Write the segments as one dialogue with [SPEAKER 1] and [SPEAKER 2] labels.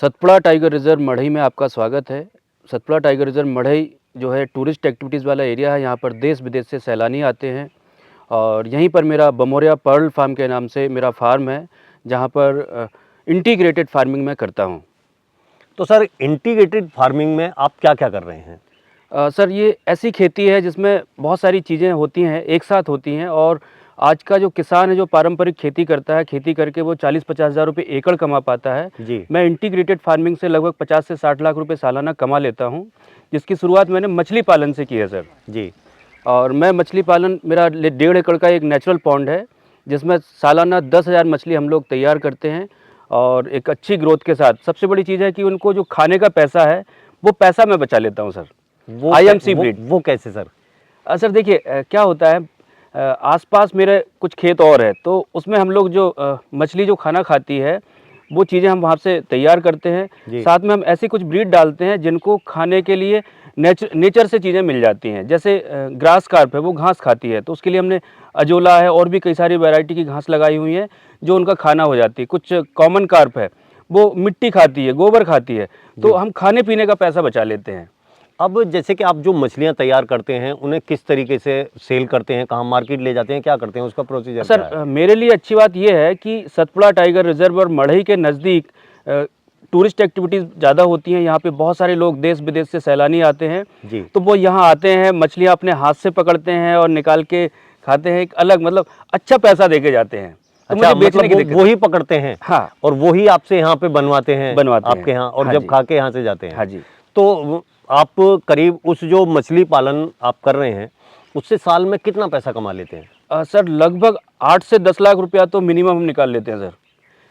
[SPEAKER 1] Satpura tiger reserve मढ़ई में आपका स्वागत है। सतपुड़ा टाइगर रिज़र्व मढ़ई जो है टूरिस्ट एक्टिविटीज़ वाला एरिया है। यहाँ पर देश विदेश से सैलानी आते हैं और यहीं पर मेरा बमोरिया पर्ल फार्म के नाम से मेरा फार्म है, जहाँ पर इंटीग्रेटेड फार्मिंग मैं करता हूँ।
[SPEAKER 2] तो सर इंटीग्रेटेड फार्मिंग में आप क्या-क्या कर रहे हैं?
[SPEAKER 1] सर ये ऐसी खेती है जिसमें बहुत सारी चीज़ें होती हैं, एक साथ होती हैं और आज का जो किसान है जो पारंपरिक खेती करता है, खेती करके वो 40-50 हज़ार रुपये एकड़ कमा पाता है।
[SPEAKER 2] जी।
[SPEAKER 1] मैं इंटीग्रेटेड फार्मिंग से लगभग 50 से 60 लाख रुपए सालाना कमा लेता हूँ, जिसकी शुरुआत मैंने मछली पालन से की है सर।
[SPEAKER 2] जी।
[SPEAKER 1] और मैं मछली पालन मेरा 1.5 एकड़ का एक नेचुरल पॉन्ड है, जिसमें सालाना 10,000 मछली हम लोग तैयार करते हैं और एक अच्छी ग्रोथ के साथ। सबसे बड़ी चीज़ है कि उनको जो खाने का पैसा है, वो पैसा मैं बचा लेता हूँ सर। IMC breed.
[SPEAKER 2] वो कैसे सर?
[SPEAKER 1] सर देखिए क्या होता है, आसपास मेरे कुछ खेत और है, तो उसमें हम लोग जो मछली जो खाना खाती है, वो चीज़ें हम वहाँ से तैयार करते हैं। साथ में हम ऐसी कुछ ब्रीड डालते हैं जिनको खाने के लिए नेचर से चीज़ें मिल जाती हैं। जैसे ग्रास कार्प है, वो घास खाती है, तो उसके लिए हमने अजोला है और भी कई सारी वैरायटी की घास लगाई हुई है जो उनका खाना हो जाती है। कुछ कॉमन कार्प है, वो मिट्टी खाती है, गोबर खाती है, तो हम खाने पीने का पैसा बचा लेते हैं।
[SPEAKER 2] अब जैसे कि आप जो मछलियाँ तैयार करते हैं, उन्हें किस तरीके से सेल करते हैं, कहाँ मार्केट ले जाते हैं, क्या करते हैं, उसका प्रोसीजर क्या है?
[SPEAKER 1] सर मेरे लिए अच्छी बात ये है कि सतपुड़ा टाइगर रिजर्व और मढ़ई के नज़दीक टूरिस्ट एक्टिविटीज़ ज़्यादा होती हैं। यहाँ पे बहुत सारे लोग देश विदेश से सैलानी आते हैं,
[SPEAKER 2] जी।
[SPEAKER 1] तो वो यहाँ आते हैं, मछलियाँ अपने हाथ से पकड़ते हैं और निकाल के खाते हैं। एक अलग मतलब अच्छा पैसा दे के जाते हैं। तो
[SPEAKER 2] अच्छा,
[SPEAKER 1] मुझे बेचने की
[SPEAKER 2] मतलब वो ही पकड़ते हैं?
[SPEAKER 1] हाँ,
[SPEAKER 2] और वो ही आपसे यहाँ पे बनवाते हैं आपके यहाँ, और
[SPEAKER 1] हाँ
[SPEAKER 2] जब
[SPEAKER 1] जी,
[SPEAKER 2] खा के यहाँ से जाते हैं?
[SPEAKER 1] हाँ जी।
[SPEAKER 2] तो आप करीब उस जो मछली पालन आप कर रहे हैं, उससे साल में कितना पैसा कमा लेते हैं?
[SPEAKER 1] सर लगभग 8 से 10 लाख रुपया तो मिनिमम हम निकाल लेते हैं सर।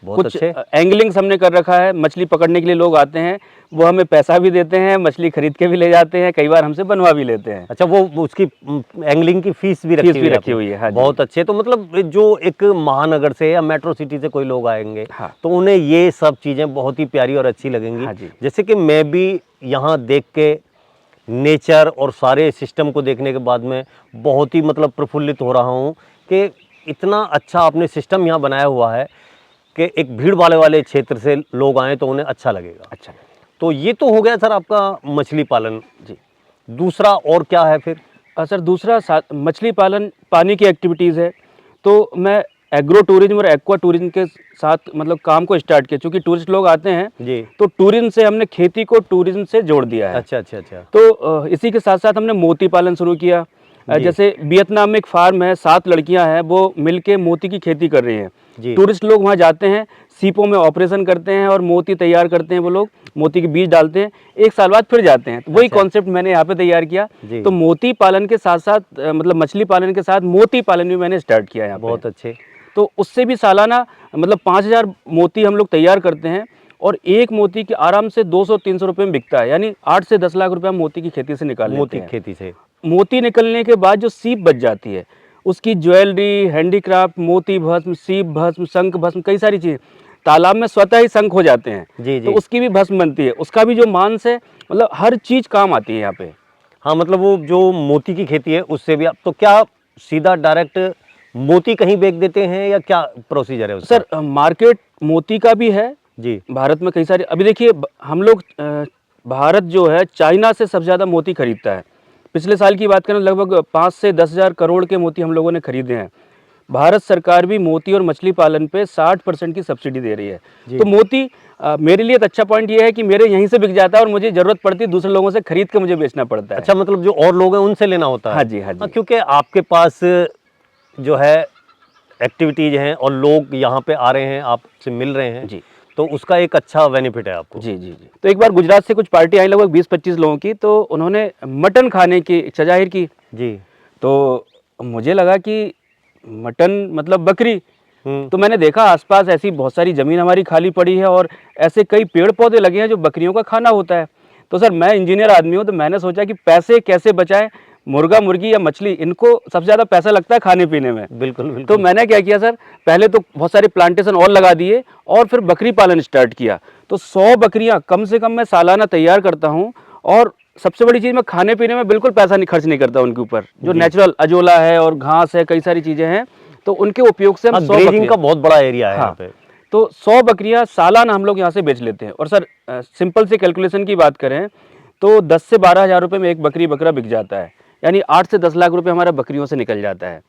[SPEAKER 2] बहुत
[SPEAKER 1] कुछ
[SPEAKER 2] अच्छे।
[SPEAKER 1] एंगलिंग्स हमने कर रखा है, मछली पकड़ने के लिए लोग आते हैं, वो हमें पैसा भी देते हैं, मछली खरीद के भी ले जाते हैं, कई बार हमसे बनवा भी लेते हैं।
[SPEAKER 2] अच्छा, वो उसकी एंगलिंग की फीस भी रखी हुई है?
[SPEAKER 1] हाँ जी।
[SPEAKER 2] बहुत अच्छे। तो मतलब जो एक महानगर से या मेट्रो सिटी से कोई लोग आएंगे,
[SPEAKER 1] हाँ।
[SPEAKER 2] तो उन्हें ये सब चीज़ें बहुत ही प्यारी और अच्छी लगेंगी।
[SPEAKER 1] हाँ जी।
[SPEAKER 2] जैसे कि मैं भी यहाँ देख के नेचर और सारे सिस्टम को देखने के बाद में बहुत ही मतलब प्रफुल्लित हो रहा हूँ कि इतना अच्छा आपने सिस्टम यहाँ बनाया हुआ है कि एक भीड़ भाड़ वाले क्षेत्र से लोग आएँ तो उन्हें अच्छा लगेगा।
[SPEAKER 1] अच्छा।
[SPEAKER 2] तो ये तो हो गया सर आपका मछली पालन।
[SPEAKER 1] जी।
[SPEAKER 2] दूसरा और क्या है फिर?
[SPEAKER 1] सर दूसरा मछली पालन पानी की एक्टिविटीज़ है, तो मैं एग्रो टूरिज्म और एक्वा टूरिज्म के साथ मतलब काम को स्टार्ट किया। चूँकि टूरिस्ट लोग आते हैं
[SPEAKER 2] जी।
[SPEAKER 1] तो टूरिज्म से हमने खेती को टूरिज्म से जोड़ दिया है।
[SPEAKER 2] अच्छा अच्छा अच्छा।
[SPEAKER 1] तो इसी के साथ साथ हमने मोती पालन शुरू किया। जैसे वियतनाम में एक फार्म है, 7 लड़कियां हैं, वो मिलके मोती की खेती कर रही हैं। टूरिस्ट लोग वहां जाते हैं, सीपों में ऑपरेशन करते हैं और मोती तैयार करते हैं। वो लोग मोती के बीज डालते हैं, 1 साल बाद फिर जाते हैं। तो वही कॉन्सेप्ट मैंने यहाँ पे तैयार किया। तो मोती पालन के साथ साथ मतलब मछली पालन के साथ मोती पालन भी मैंने स्टार्ट किया यहाँ पे।
[SPEAKER 2] बहुत अच्छे।
[SPEAKER 1] तो उससे भी सालाना मतलब 5,000 मोती हम लोग तैयार करते हैं और एक मोती की आराम से 200-300 रुपये में बिकता है। यानी 8 से 10 लाख रुपये हम मोती की खेती से निकाल लेते हैं।
[SPEAKER 2] मोती खेती से
[SPEAKER 1] मोती निकलने के बाद जो सीप बच जाती है, उसकी ज्वेलरी, हैंडीक्राफ्ट, मोती भस्म, सीप भस्म, शंख भस्म, कई सारी चीज़ें तालाब में स्वतः ही शंख हो जाते हैं।
[SPEAKER 2] जी जी।
[SPEAKER 1] तो उसकी भी भस्म बनती है, उसका भी जो मांस है, मतलब हर चीज़ काम आती है यहाँ पे।
[SPEAKER 2] हाँ, मतलब वो जो मोती की खेती है उससे भी आप तो क्या सीधा डायरेक्ट मोती कहीं बेच देते हैं या क्या प्रोसीजर है उसका?
[SPEAKER 1] सर मार्केट मोती का भी है
[SPEAKER 2] जी।
[SPEAKER 1] भारत में कई सारे। अभी देखिए हम लोग भारत जो है चाइना से सबसे ज़्यादा मोती खरीदता है। पिछले साल की बात करें लगभग 5 से 10 हज़ार करोड़ के मोती हम लोगों ने खरीदे हैं। भारत सरकार भी मोती और मछली पालन पे 60% की सब्सिडी दे रही है। तो मोती मेरे लिए एक अच्छा पॉइंट ये है कि मेरे यहीं से बिक जाता है और मुझे ज़रूरत पड़ती है दूसरे लोगों से खरीद के मुझे बेचना पड़ता है।
[SPEAKER 2] अच्छा, मतलब जो और लोग हैं उनसे लेना होता है?
[SPEAKER 1] हाँ जी, हाँ जी।
[SPEAKER 2] क्योंकि आपके पास जो है एक्टिविटीज़ हैं और लोग यहाँ पे आ रहे हैं, आपसे मिल रहे हैं
[SPEAKER 1] जी।
[SPEAKER 2] तो उसका एक अच्छा बेनिफिट है आपको।
[SPEAKER 1] जी जी जी। तो एक बार गुजरात से कुछ पार्टी आई लगभग 20-25 लोगों की, तो उन्होंने मटन खाने की इच्छा जाहिर की।
[SPEAKER 2] जी।
[SPEAKER 1] तो मुझे लगा कि मटन मतलब बकरी। तो मैंने देखा आसपास ऐसी बहुत सारी ज़मीन हमारी खाली पड़ी है और ऐसे कई पेड़ पौधे लगे हैं जो बकरियों का खाना होता है। तो सर मैं इंजीनियर आदमी हूँ, तो मैंने सोचा कि पैसे कैसे बचाएं। मुर्गा मुर्गी या मछली, इनको सबसे ज़्यादा पैसा लगता है खाने पीने में।
[SPEAKER 2] बिल्कुल बिल्कुल।
[SPEAKER 1] तो मैंने क्या किया सर, पहले तो बहुत सारे प्लांटेशन और लगा दिए और फिर बकरी पालन स्टार्ट किया। तो 100 बकरियां कम से कम मैं सालाना तैयार करता हूं और सबसे बड़ी चीज़ मैं खाने पीने में बिल्कुल पैसा नहीं खर्च नहीं करता उनके ऊपर। जो नेचुरल अजोला है और घास है, कई सारी चीज़ें हैं, तो उनके उपयोग से हम 100
[SPEAKER 2] ग्रेजिंग का बहुत बड़ा एरिया है यहाँ पे।
[SPEAKER 1] तो 100 बकरियां सालाना हम लोग यहाँ से बेच लेते हैं। और सर सिंपल से कैलकुलेशन की बात करें तो 10 से 12 हज़ार रुपये में एक बकरा बिक जाता है, यानी 8 से 10 लाख रुपए हमारा बकरियों से निकल जाता है।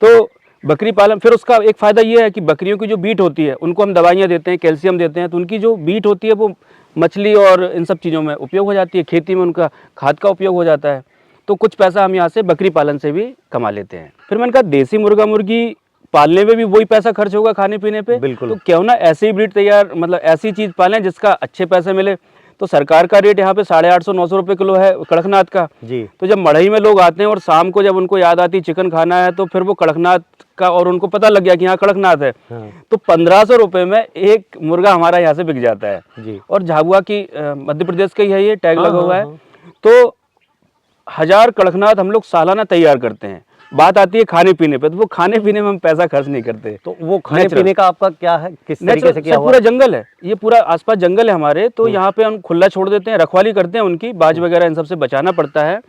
[SPEAKER 1] तो बकरी पालन, फिर उसका एक फ़ायदा ये है कि बकरियों की जो बीट होती है उनको हम दवाइयाँ देते हैं, कैल्शियम देते हैं, तो उनकी जो बीट होती है वो मछली और इन सब चीज़ों में उपयोग हो जाती है, खेती में उनका खाद का उपयोग हो जाता है। तो कुछ पैसा हम यहाँ से बकरी पालन से भी कमा लेते हैं। फिर मैंने कहा देसी मुर्गा मुर्गी पालने में भी वही पैसा खर्च होगा खाने पीने पे,
[SPEAKER 2] बिल्कुल।
[SPEAKER 1] तो क्यों ना ऐसे ही ब्रीड तैयार, मतलब ऐसी चीज़ पालें जिसका अच्छे पैसे मिले। तो सरकार का रेट यहाँ पे 850-900 रुपये किलो है कड़कनाथ का
[SPEAKER 2] जी।
[SPEAKER 1] तो जब मढ़ई में लोग आते हैं और शाम को जब उनको याद आती चिकन खाना है तो फिर वो कड़कनाथ का, और उनको पता लग गया कि यहाँ कड़कनाथ है,
[SPEAKER 2] हाँ।
[SPEAKER 1] तो 1500 रुपये में एक मुर्गा हमारा यहाँ से बिक जाता है
[SPEAKER 2] जी।
[SPEAKER 1] और झाबुआ की मध्य प्रदेश का ही है, ये टैग
[SPEAKER 2] हाँ,
[SPEAKER 1] लगा हुआ है।
[SPEAKER 2] हाँ।
[SPEAKER 1] तो 1000 कड़कनाथ हम लोग सालाना तैयार करते हैं। बात आती है खाने पीने पे, तो वो खाने पीने में हम पैसा खर्च नहीं करते।
[SPEAKER 2] तो वो खाने पीने का आपका क्या है, किस तरीके से किया हुआ?
[SPEAKER 1] पूरा जंगल है, ये पूरा आसपास जंगल है हमारे, तो यहाँ पे हम खुला छोड़ देते हैं, रखवाली करते हैं उनकी, बाज वगैरह इन सबसे बचाना पड़ता है।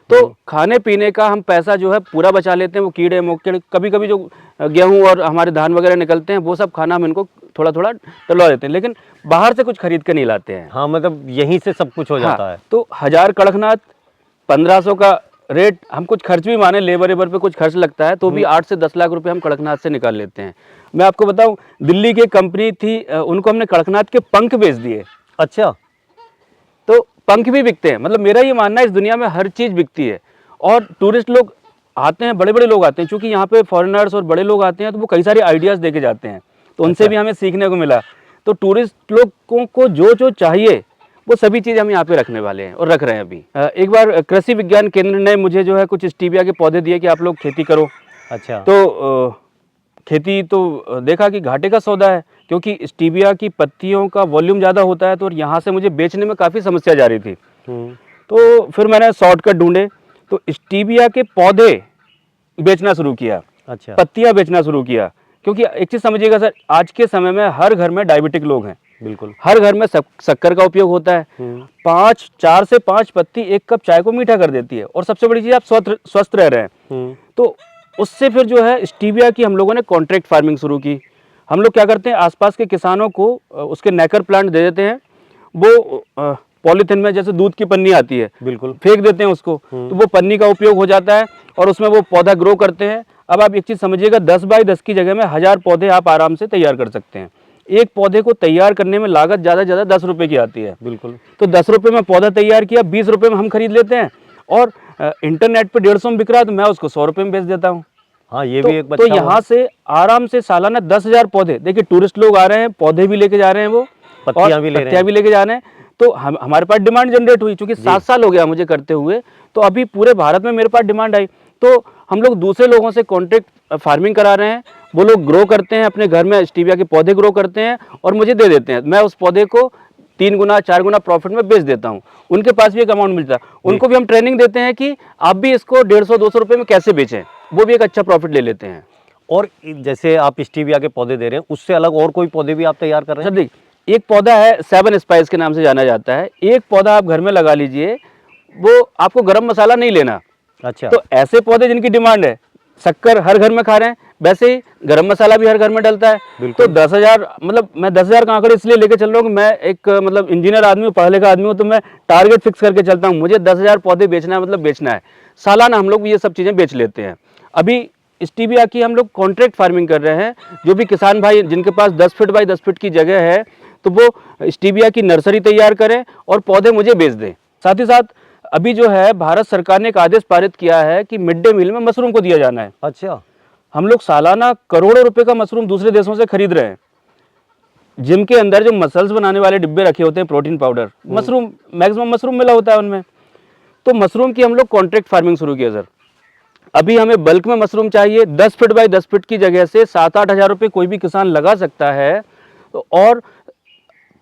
[SPEAKER 1] तो खाने पीने का हम पैसा जो है पूरा बचा लेते हैं। वो कीड़े मकोड़े, कभी कभी जो गेहूं और हमारे धान वगैरह निकलते हैं वो सब खाना हम इनको थोड़ा थोड़ा डलवा देते हैं, लेकिन बाहर से कुछ खरीद के नहीं लाते हैं।
[SPEAKER 2] हाँ, मतलब यहीं से सब कुछ हो जाता है।
[SPEAKER 1] तो 1000 कड़कनाथ 1500 का रेट, हम कुछ खर्च भी माने, लेबर वेबर पे कुछ खर्च लगता है, तो भी 8 से 10 लाख रुपए हम कड़कनाथ से निकाल लेते हैं। मैं आपको बताऊं, दिल्ली की कंपनी थी, उनको हमने कड़कनाथ के पंख बेच दिए।
[SPEAKER 2] अच्छा।
[SPEAKER 1] तो पंख भी बिकते हैं। मतलब मेरा ये मानना है इस दुनिया में हर चीज़ बिकती है। और टूरिस्ट लोग आते हैं, बड़े बड़े लोग आते हैं, क्योंकि यहाँ पे फॉरेनर्स और बड़े लोग आते हैं, तो वो कई सारे आइडियाज़ देके जाते हैं, तो उनसे भी हमें सीखने को मिला। तो टूरिस्ट लोगों को जो जो चाहिए वो सभी चीज़ हम यहाँ पे रखने वाले हैं और रख रहे हैं अभी। एक बार कृषि विज्ञान केंद्र ने मुझे जो है कुछ स्टीबिया के पौधे दिए कि आप लोग खेती करो।
[SPEAKER 2] अच्छा।
[SPEAKER 1] तो खेती तो देखा कि घाटे का सौदा है, क्योंकि स्टीबिया की पत्तियों का वॉल्यूम ज़्यादा होता है, तो और यहाँ से मुझे बेचने में काफ़ी समस्या जा रही थी। तो फिर मैंने शॉर्टकट ढूंढे, तो स्टीबिया के पौधे बेचना शुरू किया।
[SPEAKER 2] अच्छा।
[SPEAKER 1] पत्तियाँ बेचना शुरू किया, क्योंकि एक चीज़ समझिएगा सर, आज के समय में हर घर में डायबिटिक लोग हैं।
[SPEAKER 2] बिल्कुल।
[SPEAKER 1] हर घर में शक्कर का उपयोग होता है। 4 से 5 पत्ती एक कप चाय को मीठा कर देती है, और सबसे बड़ी चीज़ आप स्वस्थ रह रहे हैं। तो उससे फिर जो है स्टीबिया की हम लोगों ने कॉन्ट्रैक्ट फार्मिंग शुरू की। हम लोग क्या करते हैं, आसपास के किसानों को उसके नेकर प्लांट दे देते हैं, वो पॉलीथिन में जैसे दूध की पन्नी आती है,
[SPEAKER 2] बिल्कुल,
[SPEAKER 1] फेंक देते हैं उसको, तो वो पन्नी का उपयोग हो जाता है और उसमें वो पौधा ग्रो करते हैं। अब आप एक चीज़ समझिएगा, 10 बाई 10 की जगह में 1000 पौधे आप आराम से तैयार कर सकते हैं। एक पौधे को तैयार करने में लागत ज़्यादा से ज़्यादा 10 रुपये की आती है।
[SPEAKER 2] बिल्कुल।
[SPEAKER 1] तो 10 रुपये में पौधा तैयार किया, 20 रुपये में हम खरीद लेते हैं, और इंटरनेट पे 150 में बिक रहा है, तो मैं उसको 100 रुपये में बेच देता हूँ।
[SPEAKER 2] हाँ, ये
[SPEAKER 1] तो,
[SPEAKER 2] भी एक
[SPEAKER 1] तो
[SPEAKER 2] बच्चा
[SPEAKER 1] यहाँ से आराम से सालाना 10,000 पौधे, देखिए टूरिस्ट लोग आ रहे हैं, पौधे भी लेके जा रहे हैं, वो
[SPEAKER 2] पत्तियाँ भी ले रहे हैं।
[SPEAKER 1] पत्तियाँ भी लेके जा रहे हैं। तो हमारे पास डिमांड जनरेट हुई, क्योंकि 7 साल हो गया मुझे करते हुए, तो अभी पूरे भारत में मेरे पास डिमांड आई। तो हम लोग दूसरे लोगों से कॉन्ट्रैक्ट फार्मिंग करा रहे हैं, वो लोग ग्रो करते हैं, अपने घर में स्टीबिया के पौधे ग्रो करते हैं और मुझे दे देते हैं। मैं उस पौधे को 3 गुना 4 गुना प्रॉफिट में बेच देता हूँ। उनके पास भी एक अमाउंट मिलता है, उनको भी हम ट्रेनिंग देते हैं कि आप भी इसको 150-200 रुपये में कैसे बेचें, वो भी एक अच्छा प्रॉफिट ले लेते हैं।
[SPEAKER 2] और जैसे आप स्टीबिया के पौधे दे रहे हैं, उससे अलग और कोई पौधे भी आप तैयार कर रहे हैं?
[SPEAKER 1] सर देखिए, एक पौधा है 7 स्पाइस के नाम से जाना जाता है। एक पौधा आप घर में लगा लीजिए, वो आपको गरम मसाला नहीं लेना।
[SPEAKER 2] अच्छा।
[SPEAKER 1] तो ऐसे पौधे जिनकी डिमांड है, शक्कर हर घर में खा रहे हैं, वैसे ही गरम मसाला भी हर घर में डलता है। तो 10,000, मतलब मैं 10,000 का आंकड़ा इसलिए लेके चल रहा हूँ कि मैं एक मतलब इंजीनियर आदमी हूँ, पढ़ा लिखा आदमी हूँ, तो मैं टारगेट फिक्स करके चलता हूँ। मुझे 10,000 पौधे बेचना है, मतलब बेचना है। सालाना हम लोग ये सब चीज़ें बेच लेते हैं। अभी स्टीबिया की हम लोग कॉन्ट्रैक्ट फार्मिंग कर रहे हैं। जो भी किसान भाई जिनके पास 10 फीट बाई 10 फीट की जगह है, तो वो स्टीबिया की नर्सरी तैयार करें और पौधे मुझे बेच दें। साथ ही साथ अभी जो है भारत सरकार ने एक आदेश पारित किया है कि मिड डे मील में मशरूम को दिया जाना है।
[SPEAKER 2] अच्छा।
[SPEAKER 1] हम लोग सालाना करोड़ों रुपए का मशरूम दूसरे देशों से खरीद रहे हैं। जिम के अंदर जो मसल्स बनाने वाले डिब्बे रखे होते हैं, protein powder, mushroom, maximum mushroom मिला होता है उनमें। तो मशरूम की हम लोग कॉन्ट्रैक्ट फार्मिंग शुरू किया सर। अभी हमें बल्क में मशरूम चाहिए, 10 फीट बाई 10 फीट की जगह से 7-8 हज़ार रुपये कोई भी किसान लगा सकता है, तो और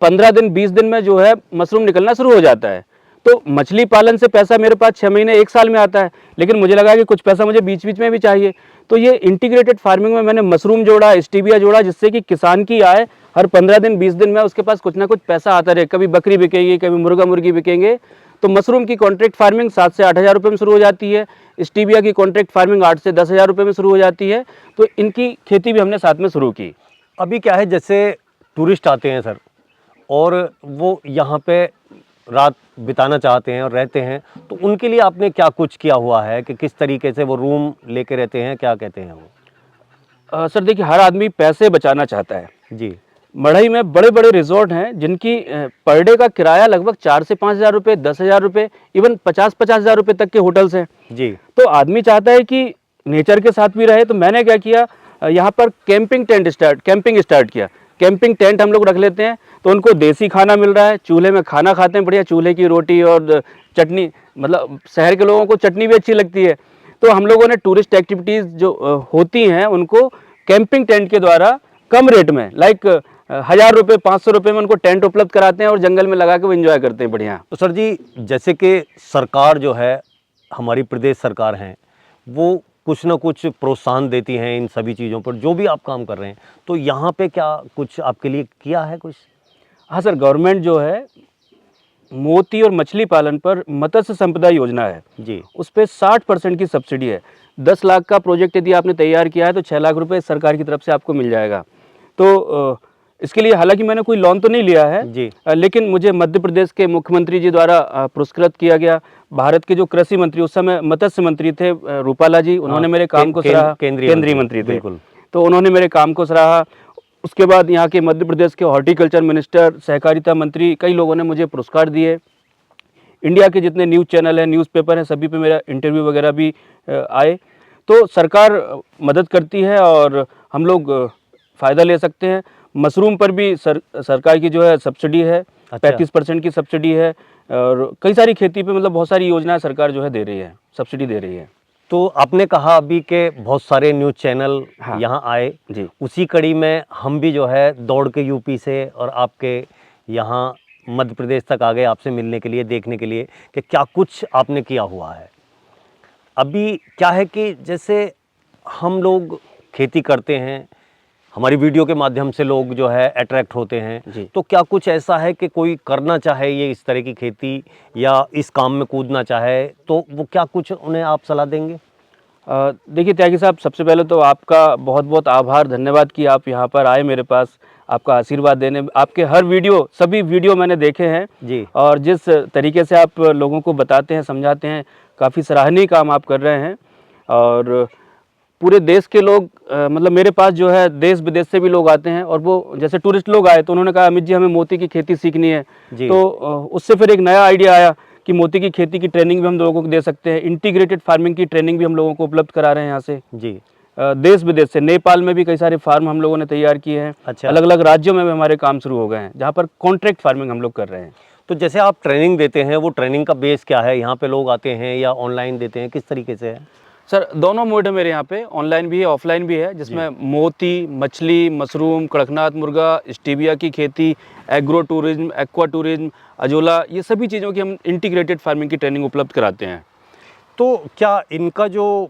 [SPEAKER 1] 15 दिन 20 दिन में जो है मशरूम निकलना शुरू हो जाता है। तो मछली पालन से पैसा मेरे पास 6 महीने 1 साल में आता है, लेकिन मुझे लगा कि कुछ पैसा मुझे बीच बीच में भी चाहिए। तो ये इंटीग्रेटेड फार्मिंग में मैंने मशरूम जोड़ा, स्टीबिया जोड़ा, जिससे कि किसान की आय हर 15 दिन 20 दिन में उसके पास कुछ ना कुछ पैसा आता रहे। कभी बकरी बिकेगी, कभी मुर्गा मुर्गी बिकेंगे। तो मशरूम की कॉन्ट्रैक्ट फार्मिंग 7 से 8 हज़ार रुपये में शुरू हो जाती है। स्टीबिया की कॉन्ट्रैक्ट फार्मिंग 8 से 10 हज़ार रुपये में शुरू हो जाती है। तो इनकी खेती भी हमने साथ में शुरू की।
[SPEAKER 2] अभी क्या है, जैसे टूरिस्ट आते हैं सर, और वो यहाँ पे रात बिताना चाहते हैं और रहते हैं, तो उनके लिए आपने क्या कुछ किया हुआ है कि किस तरीके से वो रूम लेके रहते हैं, क्या कहते हैं वो?
[SPEAKER 1] सर देखिए, हर आदमी पैसे बचाना चाहता है।
[SPEAKER 2] जी
[SPEAKER 1] मढ़ई में बड़े बड़े रिजॉर्ट हैं जिनकी पर डे का किराया लगभग 4 से 5 हज़ार रुपये, 10 हज़ार रुपये, इवन 50-50 हज़ार रुपये तक के होटल्स हैं।
[SPEAKER 2] जी
[SPEAKER 1] तो आदमी चाहता है कि नेचर के साथ भी रहे, तो मैंने क्या किया, यहाँ पर कैंपिंग स्टार्ट किया। कैंपिंग टेंट हम लोग रख लेते हैं, तो उनको देसी खाना मिल रहा है, चूल्हे में खाना खाते हैं, बढ़िया चूल्हे की रोटी और चटनी। मतलब शहर के लोगों को चटनी भी अच्छी लगती है, तो हम लोगों ने टूरिस्ट एक्टिविटीज़ जो होती हैं उनको कैंपिंग टेंट के द्वारा कम रेट में, लाइक 1,000 रुपये, 500 रुपये में उनको टेंट उपलब्ध कराते हैं और जंगल में लगा के वो एंजॉय करते हैं बढ़िया।
[SPEAKER 2] तो सर जी, जैसे कि सरकार जो है, हमारी प्रदेश सरकार है, वो कुछ ना कुछ प्रोत्साहन देती हैं इन सभी चीज़ों पर, जो भी आप काम कर रहे हैं, तो यहाँ पे क्या कुछ आपके लिए किया है कुछ?
[SPEAKER 1] हाँ सर, गवर्नमेंट जो है मोती और मछली पालन पर मत्स्य संपदा योजना है
[SPEAKER 2] जी
[SPEAKER 1] उस पर 60% की सब्सिडी है। 10 लाख का प्रोजेक्ट यदि आपने तैयार किया है तो 6 लाख रुपए सरकार की तरफ से आपको मिल जाएगा। तो इसके लिए हालांकि मैंने कोई लोन तो नहीं लिया है
[SPEAKER 2] जी
[SPEAKER 1] लेकिन मुझे मध्य प्रदेश के मुख्यमंत्री जी द्वारा पुरस्कृत किया गया। भारत के जो कृषि मंत्री, उस समय मत्स्य मंत्री थे रूपाला जी, उन्होंने मेरे काम को सराहा। केंद्रीय मंत्री थे,
[SPEAKER 2] बिल्कुल।
[SPEAKER 1] तो उन्होंने मेरे काम को सराहा। उसके बाद यहाँ के मध्य प्रदेश के हॉर्टिकल्चर मिनिस्टर, सहकारिता मंत्री, कई लोगों ने मुझे पुरस्कार दिए। इंडिया के जितने न्यूज़ चैनल हैं, न्यूज़पेपर हैं, सभी पे मेरा इंटरव्यू वगैरह भी आए। तो सरकार मदद करती है और हम लोग फ़ायदा ले सकते हैं। मशरूम पर भी सरकार की जो है सब्सिडी है,
[SPEAKER 2] अच्छा।
[SPEAKER 1] 35% की सब्सिडी है, और कई सारी खेती पे मतलब बहुत सारी योजनाएं सरकार जो है दे रही है, सब्सिडी दे रही है।
[SPEAKER 2] तो आपने कहा अभी के बहुत सारे न्यूज़ चैनल
[SPEAKER 1] हाँ।
[SPEAKER 2] यहाँ आए
[SPEAKER 1] जी।
[SPEAKER 2] उसी कड़ी में हम भी जो है दौड़ के यूपी से और आपके यहाँ मध्य प्रदेश तक आ गए आपसे मिलने के लिए, देखने के लिए कि क्या कुछ आपने किया हुआ है। अभी क्या है कि जैसे हम लोग खेती करते हैं, हमारी वीडियो के माध्यम से लोग जो है अट्रैक्ट होते हैं,
[SPEAKER 1] जी।
[SPEAKER 2] तो क्या कुछ ऐसा है कि कोई करना चाहे ये इस तरह की खेती या इस काम में कूदना चाहे, तो वो क्या कुछ उन्हें आप सलाह देंगे?
[SPEAKER 1] देखिए त्यागी साहब, सबसे पहले तो आपका बहुत बहुत आभार, धन्यवाद कि आप यहाँ पर आए मेरे पास, आपका आशीर्वाद देने। आपके हर वीडियो, सभी वीडियो मैंने देखे हैं
[SPEAKER 2] जी
[SPEAKER 1] और जिस तरीके से आप लोगों को बताते हैं, समझाते हैं, काफ़ी सराहनीय काम आप कर रहे हैं। और पूरे देश के लोग मतलब मेरे पास जो है देश विदेश से भी लोग आते हैं, और वो जैसे टूरिस्ट लोग आए तो उन्होंने कहा अमित जी हमें मोती की खेती सीखनी है।
[SPEAKER 2] जी।
[SPEAKER 1] तो उससे फिर एक नया आइडिया आया कि मोती की खेती की ट्रेनिंग भी हम लोगों को दे सकते हैं। इंटीग्रेटेड फार्मिंग की ट्रेनिंग भी हम लोगों को उपलब्ध करा रहे हैं यहाँ से,
[SPEAKER 2] जी
[SPEAKER 1] देश विदेश से। नेपाल में भी कई सारे फार्म हम लोगों ने तैयार किए हैं।
[SPEAKER 2] अच्छा।
[SPEAKER 1] अलग अलग राज्यों में भी हमारे काम शुरू हो गए हैं जहाँ पर कॉन्ट्रैक्ट फार्मिंग हम लोग कर रहे हैं।
[SPEAKER 2] तो जैसे आप ट्रेनिंग देते हैं, वो ट्रेनिंग का बेस क्या है? यहाँ पे लोग आते हैं या ऑनलाइन देते हैं, किस तरीके से है?
[SPEAKER 1] सर दोनों मोड है मेरे यहाँ पे, ऑनलाइन भी है, ऑफलाइन भी है, जिसमें मोती, मछली, मशरूम, कड़कनाथ मुर्गा, स्टीबिया की खेती, agro tourism, aqua tourism, azolla, ये सभी चीज़ों की हम इंटीग्रेटेड फार्मिंग की ट्रेनिंग उपलब्ध कराते हैं।
[SPEAKER 2] तो क्या इनका जो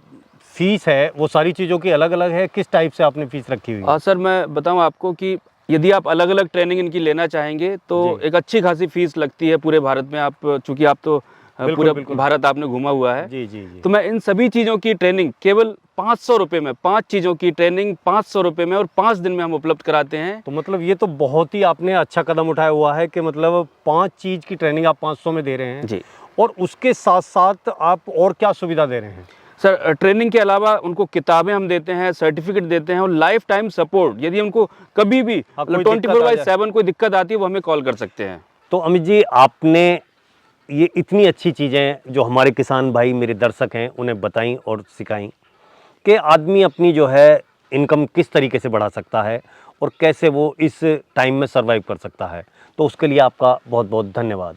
[SPEAKER 2] फीस है वो सारी चीज़ों की अलग अलग है? किस टाइप से आपने फीस रखी हुई है?
[SPEAKER 1] सर मैं बताऊं आपको कि यदि आप अलग अलग ट्रेनिंग इनकी लेना चाहेंगे तो एक अच्छी खासी फीस लगती है पूरे भारत में। आप चूँकि आप तो पूरे भारत आपने घूमा हुआ है,
[SPEAKER 2] जी जी जी।
[SPEAKER 1] तो मैं इन सभी चीज़ों की ट्रेनिंग केवल 500 रुपये में, 5 चीज़ों की ट्रेनिंग 500 रुपये में और 5 दिन में हम उपलब्ध कराते हैं।
[SPEAKER 2] तो मतलब ये तो बहुत ही आपने अच्छा कदम उठाया हुआ है कि मतलब 5 चीज़ की ट्रेनिंग आप 500 में दे रहे हैं
[SPEAKER 1] जी।
[SPEAKER 2] और उसके साथ साथ आप और क्या सुविधा दे रहे हैं?
[SPEAKER 1] सर ट्रेनिंग के अलावा उनको किताबें हम देते हैं, सर्टिफिकेट देते हैं और लाइफ टाइम सपोर्ट। यदि उनको कभी भी 24/7 कोई दिक्कत आती है वो हमें कॉल कर सकते हैं।
[SPEAKER 2] तो अमित जी, आपने ये इतनी अच्छी चीज़ें जो हमारे किसान भाई, मेरे दर्शक हैं, उन्हें बताई और सिखाई कि आदमी अपनी जो है इनकम किस तरीके से बढ़ा सकता है और कैसे वो इस टाइम में सर्वाइव कर सकता है। तो उसके लिए आपका बहुत बहुत धन्यवाद।